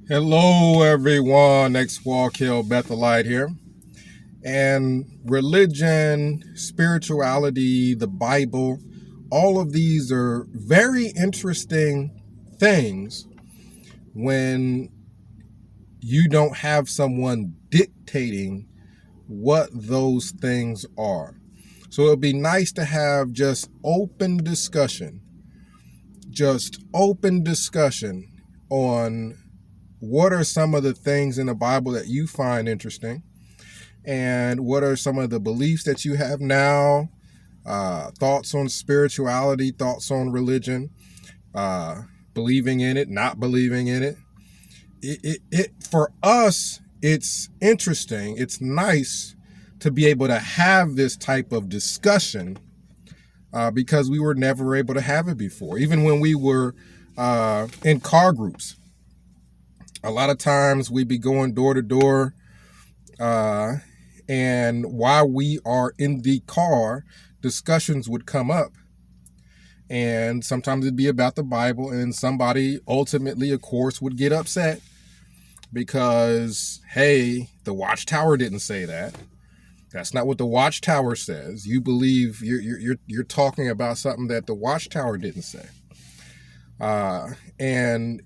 Hello, everyone. X-Walk Hill Bethelite here. And religion, spirituality, the Bible, all of these are very interesting things when you don't have someone dictating what those things are. So it would be nice to have just open discussion on what are some of the things in the Bible that you find interesting, and what are some of the beliefs that you have now, thoughts on spirituality, thoughts on religion, believing in it, not believing in it. It for us, it's interesting. It's nice to be able to have this type of discussion because we were never able to have it before. Even when we were in car groups, a lot of times we'd be going door to door, and while we are in the car, discussions would come up. And sometimes it'd be about the Bible, and somebody ultimately, of course, would get upset because, hey, the Watchtower didn't say that. That's not what the Watchtower says. You believe you're talking about something that the Watchtower didn't say. And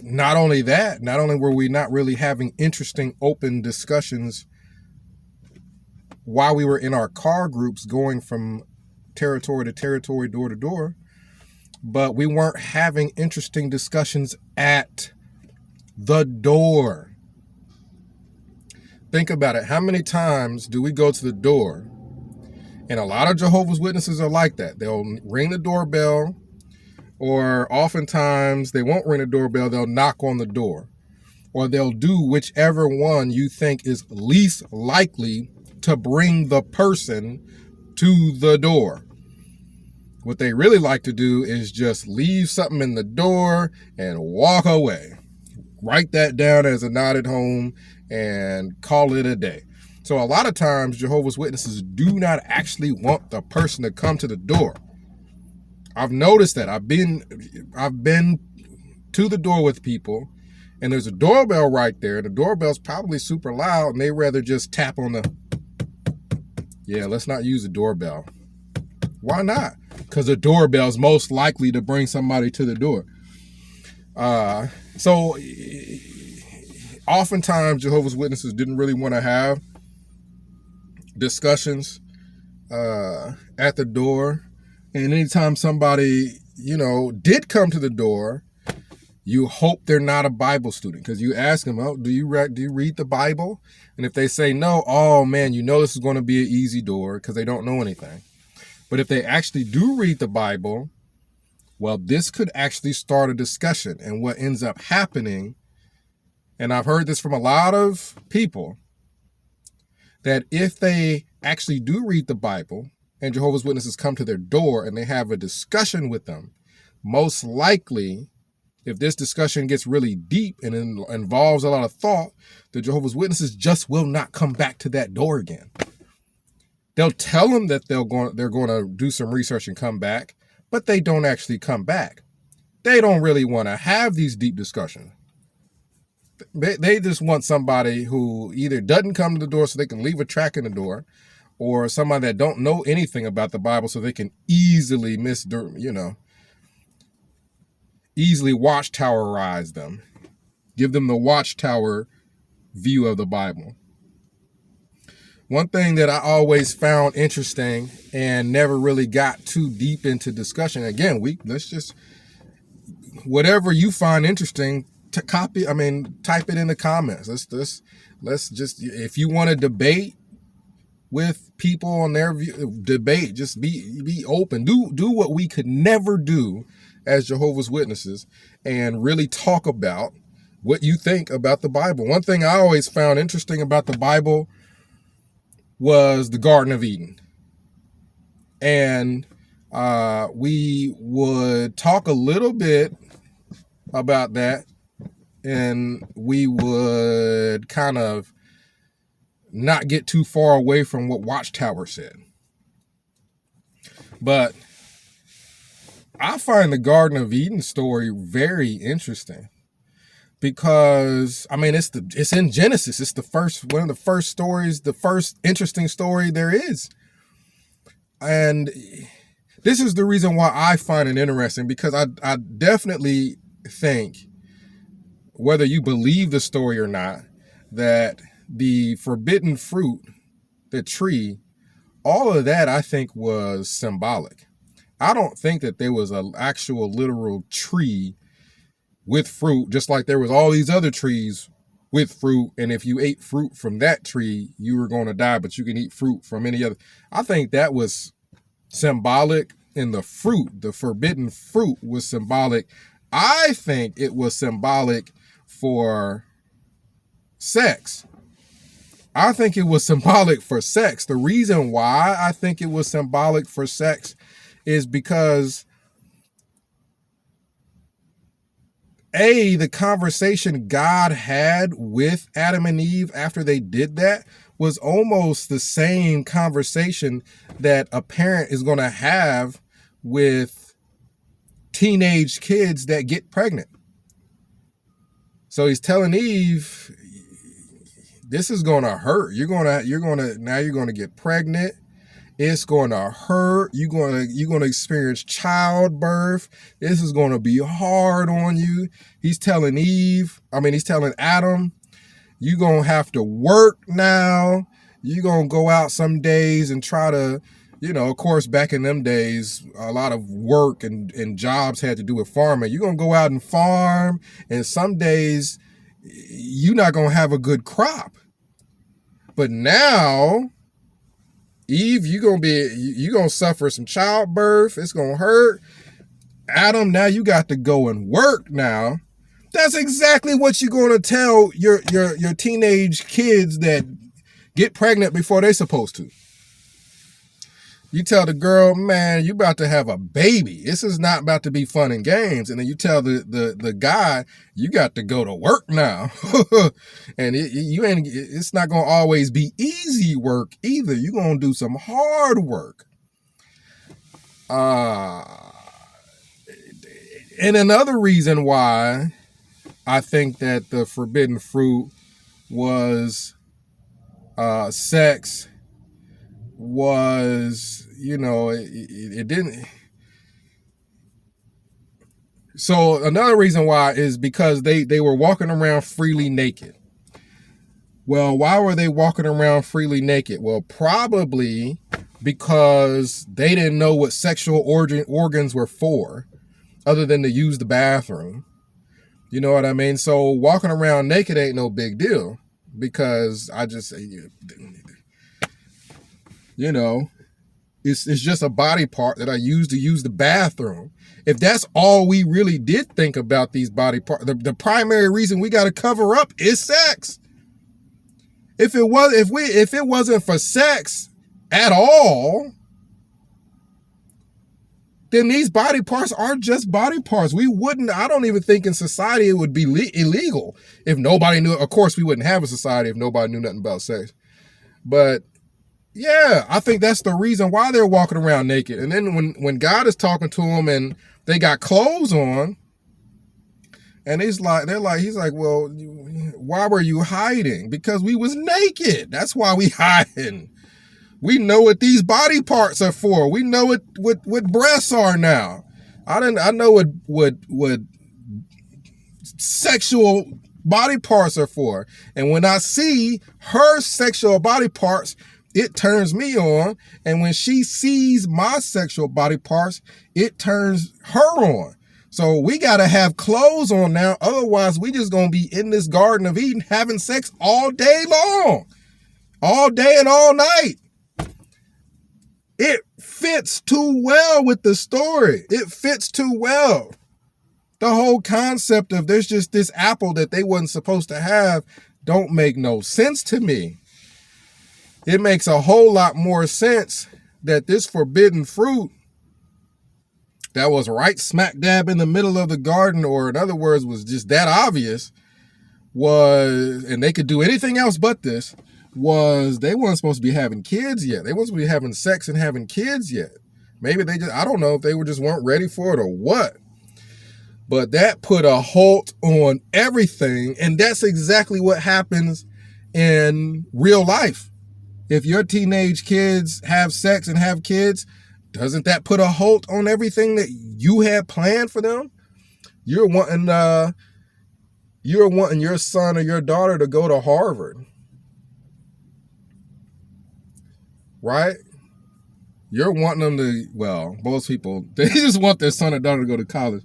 not only were we not really having interesting open discussions while we were in our car groups going from territory to territory, door to door, but we weren't having interesting discussions at the door. Think about it. How many times do we go to the door? And a lot of Jehovah's Witnesses are like that. They'll ring the doorbell, or oftentimes they won't ring the doorbell, they'll knock on the door. Or they'll do whichever one you think is least likely to bring the person to the door. What they really like to do is just leave something in the door and walk away. Write that down as a nod at home and call it a day. So a lot of times Jehovah's Witnesses do not actually want the person to come to the door. I've noticed that. I've been to the door with people, and there's a doorbell right there. The doorbell's probably super loud, and they rather just tap on the, let's not use the doorbell. Why not? Because the doorbell's most likely to bring somebody to the door. So oftentimes Jehovah's Witnesses didn't really want to have discussions at the door. And anytime somebody, did come to the door, you hope they're not a Bible student, because you ask them, "Oh, do you read the Bible?" And if they say no, oh man, this is going to be an easy door because they don't know anything. But if they actually do read the Bible, well, this could actually start a discussion. And what ends up happening, and I've heard this from a lot of people, that if they actually do read the Bible and Jehovah's Witnesses come to their door and they have a discussion with them, most likely, if this discussion gets really deep and involves a lot of thought, the Jehovah's Witnesses just will not come back to that door again. They'll tell them that they're going to do some research and come back, but they don't actually come back. They don't really want to have these deep discussions. They just want somebody who either doesn't come to the door so they can leave a track in the door, or somebody that don't know anything about the Bible so they can easily easily watchtowerize them. Give them the watchtower view of the Bible. One thing that I always found interesting and never really got too deep into discussion, again, let's just, whatever you find interesting, type it in the comments. Let's just, if you want to debate with people on their view, debate, just be open. Do what we could never do as Jehovah's Witnesses, and really talk about what you think about the Bible. One thing I always found interesting about the Bible was the Garden of Eden. And we would talk a little bit about that, and we would kind of not get too far away from what Watchtower said. But I find the Garden of Eden story very interesting. because I mean it's in Genesis. It's one of the first stories, the first interesting story there is. And this is the reason why I find it interesting, because I definitely think, whether you believe the story or not, that the forbidden fruit, the tree, all of that I think was symbolic. I don't think that there was an actual literal tree with fruit, just like there was all these other trees with fruit, and if you ate fruit from that tree, you were going to die, but you can eat fruit from any other. I think that was symbolic, and the fruit, the forbidden fruit, was symbolic. I think it was symbolic for sex. I think it was symbolic for sex. The reason why I think it was symbolic for sex is because the conversation God had with Adam and Eve after they did that was almost the same conversation that a parent is going to have with teenage kids that get pregnant. So he's telling Eve, this is going to hurt. You're going to get pregnant. It's going to hurt. You're going to experience childbirth. This is going to be hard on you. He's telling Adam, you're going to have to work now. You're going to go out some days and try to, of course, back in them days, a lot of work and jobs had to do with farming. You're going to go out and farm, and some days you're not going to have a good crop. But now, Eve, you're gonna suffer some childbirth. It's gonna hurt. Adam, now you got to go and work now. That's exactly what you're gonna tell your teenage kids that get pregnant before they're supposed to. You tell the girl, man, you about to have a baby. This is not about to be fun and games. And then you tell the guy, you got to go to work now. And it's not going to always be easy work either. You're going to do some hard work. And another reason why I think that the forbidden fruit was sex was, it didn't. So another reason why is because they were walking around freely naked. Well, why were they walking around freely naked? Well, probably because they didn't know what sexual organs were for, other than to use the bathroom. You know what I mean? So walking around naked ain't no big deal, because it's just a body part that I use to use the bathroom. If that's all we really did think about these body parts, the primary reason we got to cover up is sex. If it wasn't for sex at all, then these body parts are just body parts. I don't even think in society it would be illegal if nobody knew. Of course, we wouldn't have a society if nobody knew nothing about sex. But yeah, I think that's the reason why they're walking around naked. And then when God is talking to them and they got clothes on, and he's like, well, why were you hiding? Because we was naked. That's why we hiding. We know what these body parts are for. We know what breasts are now. I know what sexual body parts are for. And when I see her sexual body parts, it turns me on. And when she sees my sexual body parts, it turns her on. So we got to have clothes on now. Otherwise, we just going to be in this Garden of Eden having sex all day long. All day and all night. It fits too well with the story. It fits too well. The whole concept of there's just this apple that they wasn't supposed to have don't make no sense to me. It makes a whole lot more sense that this forbidden fruit that was right smack dab in the middle of the garden, or in other words, was just that obvious, and they could do anything else but this, was they weren't supposed to be having kids yet. They weren't supposed to be having sex and having kids yet. Maybe I don't know if they just weren't ready for it or what. But that put a halt on everything. And that's exactly what happens in real life. If your teenage kids have sex and have kids, doesn't that put a halt on everything that you had planned for them? You're wanting your son or your daughter to go to Harvard, right? You're wanting them to, well, most people, they just want their son or daughter to go to college.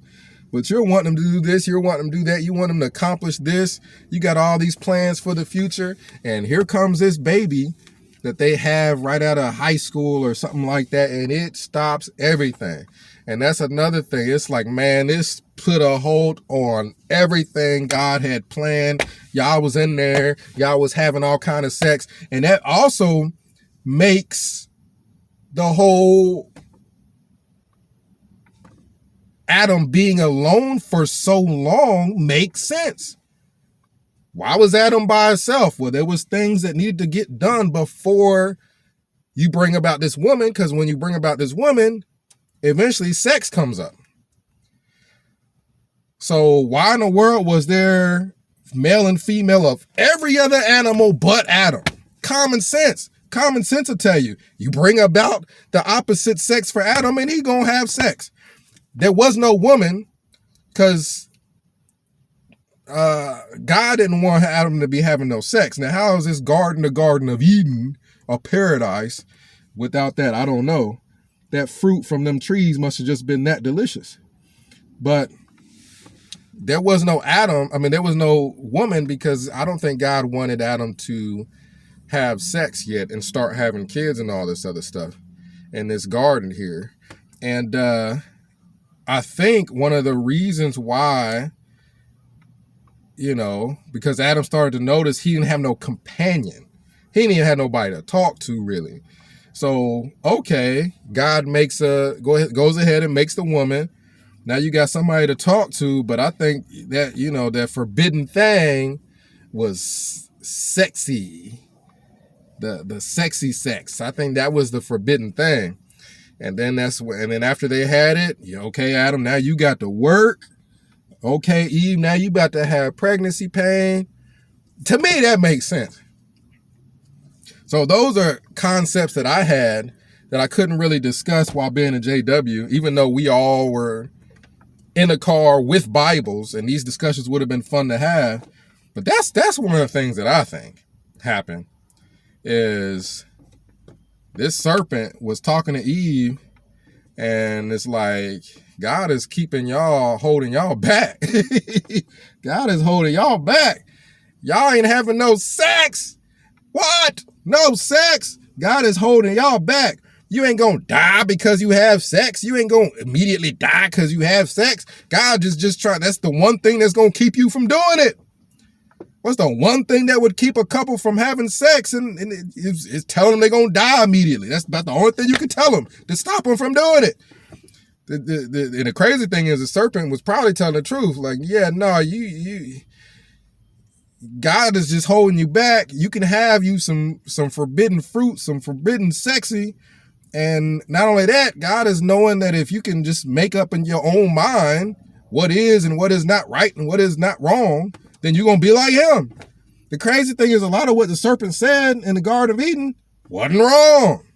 But you're wanting them to do this, you're wanting them to do that, you want them to accomplish this. You got all these plans for the future, and here comes this baby that they have right out of high school or something like that, and it stops everything. And that's another thing. It's like, man, this put a hold on everything God had planned. Y'all was in there, y'all was having all kind of sex, and that also makes the whole Adam being alone for so long makes sense. Why was Adam by himself? Well, there was things that needed to get done before you bring about this woman, because when you bring about this woman, eventually sex comes up. So why in the world was there male and female of every other animal but Adam? Common sense. Common sense will tell you. You bring about the opposite sex for Adam and he gonna have sex. There was no woman because God didn't want Adam to be having no sex. Now, how is this garden the Garden of Eden, a paradise, without that? I don't know. That fruit from them trees must have just been that delicious. But there was no Adam. I mean, there was no woman because I don't think God wanted Adam to have sex yet and start having kids and all this other stuff in this garden here. And I think one of the reasons why, because Adam started to notice he didn't have no companion. He didn't even have nobody to talk to, really. So, okay, God goes ahead and makes the woman. Now you got somebody to talk to, but I think that, that forbidden thing was sexy. The sexy sex. I think that was the forbidden thing. And then after they had it, okay, Adam, now you got to work. Okay, Eve, now you about to have pregnancy pain. To me, that makes sense. So those are concepts that I had that I couldn't really discuss while being a JW, even though we all were in a car with Bibles, and these discussions would have been fun to have. But that's one of the things that I think happened, is this serpent was talking to Eve, and it's like, God is holding y'all back. God is holding y'all back. Y'all ain't having no sex. What? No sex? God is holding y'all back. You ain't gonna die because you have sex. You ain't gonna immediately die because you have sex. God is just trying. That's the one thing that's gonna keep you from doing it. What's the one thing that would keep a couple from having sex? And it's telling them they're gonna die immediately. That's about the only thing you can tell them to stop them from doing it. And the crazy thing is, the serpent was probably telling the truth. Like, yeah, no, you God is just holding you back. You can have you some forbidden fruit, some forbidden sexy. And not only that, God is knowing that if you can just make up in your own mind what is and what is not right and what is not wrong, then you're going to be like him. The crazy thing is, a lot of what the serpent said in the Garden of Eden wasn't wrong.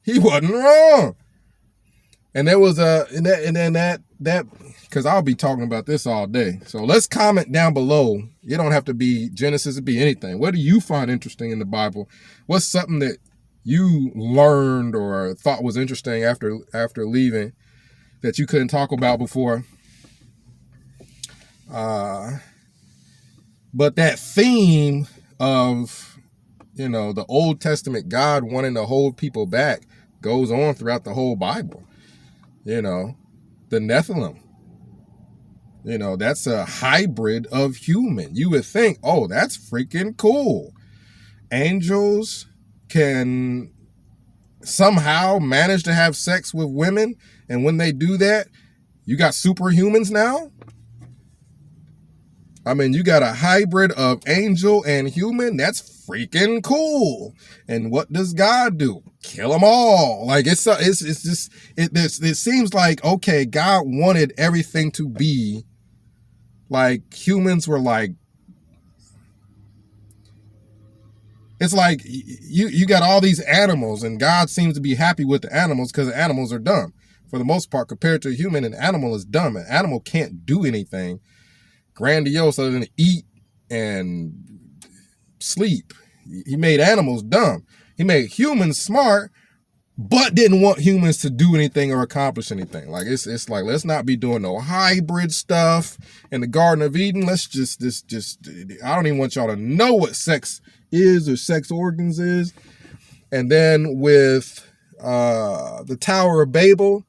He wasn't wrong. And there was because I'll be talking about this all day. So let's comment down below. You don't have to be Genesis, it be anything. What do you find interesting in the Bible? What's something that you learned or thought was interesting after leaving that you couldn't talk about before? But that theme of, the Old Testament God wanting to hold people back goes on throughout the whole Bible. The Nephilim, that's a hybrid of human. You would think, oh, that's freaking cool. Angels can somehow manage to have sex with women, and when they do that, you got superhumans now? I mean, you got a hybrid of angel and human. That's freaking cool. And what does God do? Kill them all. Like it seems like, okay, God wanted everything to be like humans were like, it's like you got all these animals and God seems to be happy with the animals because the animals are dumb. For the most part, compared to a human, an animal is dumb. An animal can't do anything grandiose other than eat and sleep. He made animals dumb. He made humans smart, but didn't want humans to do anything or accomplish anything. Like it's like, let's not be doing no hybrid stuff in the Garden of Eden. Let's just I don't even want y'all to know what sex is or sex organs is. And then with the Tower of Babel,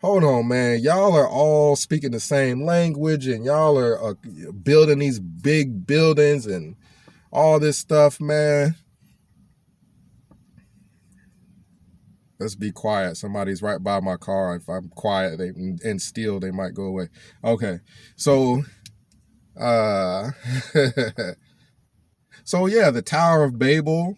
hold on, man. Y'all are all speaking the same language and y'all are building these big buildings and all this stuff, man. Let's be quiet. Somebody's right by my car. If I'm quiet and still, they might go away. Okay. So, so yeah, the Tower of Babel,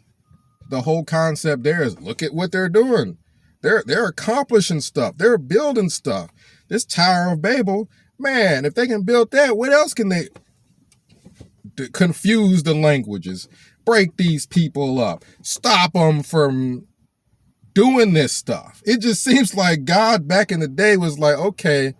the whole concept there is look at what they're doing. They're accomplishing stuff. They're building stuff. This Tower of Babel, man, if they can build that, what else can they confuse the languages, break these people up, stop them from doing this stuff? It just seems like God back in the day was like, okay,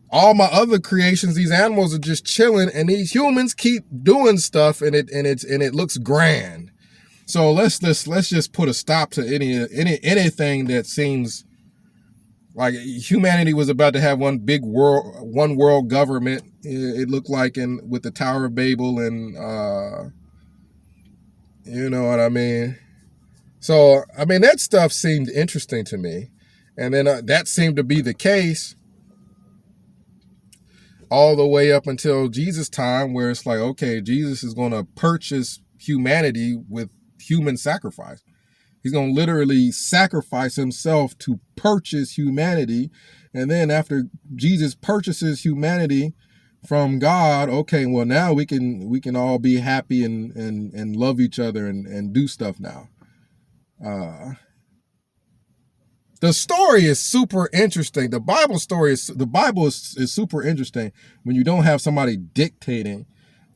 all my other creations, these animals are just chilling, and these humans keep doing stuff, and it looks grand. So let's just put a stop to anything that seems like humanity was about to have one world government. It looked like with the Tower of Babel, and you know what I mean. So I mean that stuff seemed interesting to me, and then that seemed to be the case all the way up until Jesus' time, where it's like, okay, Jesus is going to purchase humanity with human sacrifice. He's going to literally sacrifice himself to purchase humanity. And then after Jesus purchases humanity from God, okay, well now we can all be happy and love each other and do stuff now. The story is super interesting. The Bible is super interesting when you don't have somebody dictating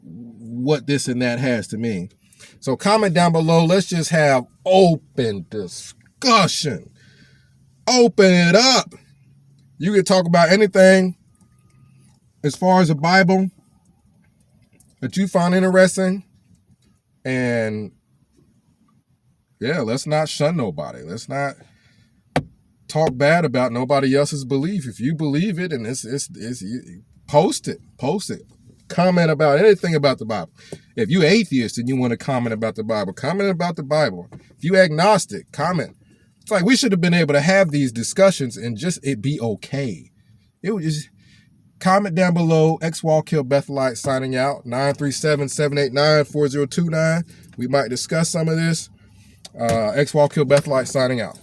what this and that has to mean. So comment down below. Let's just have open discussion. Open it up. You can talk about anything as far as the Bible that you find interesting. And yeah, let's not shun nobody. Let's not talk bad about nobody else's belief. If you believe it and it's post it. Comment about anything about the Bible. If you atheist and you want to comment about the Bible, comment about the Bible. If you agnostic, comment. It's like we should have been able to have these discussions and just it be okay. It would just comment down below. XWallKill Bethelite signing out. 937-789-4029. We might discuss some of this. XWallKill Bethelite signing out.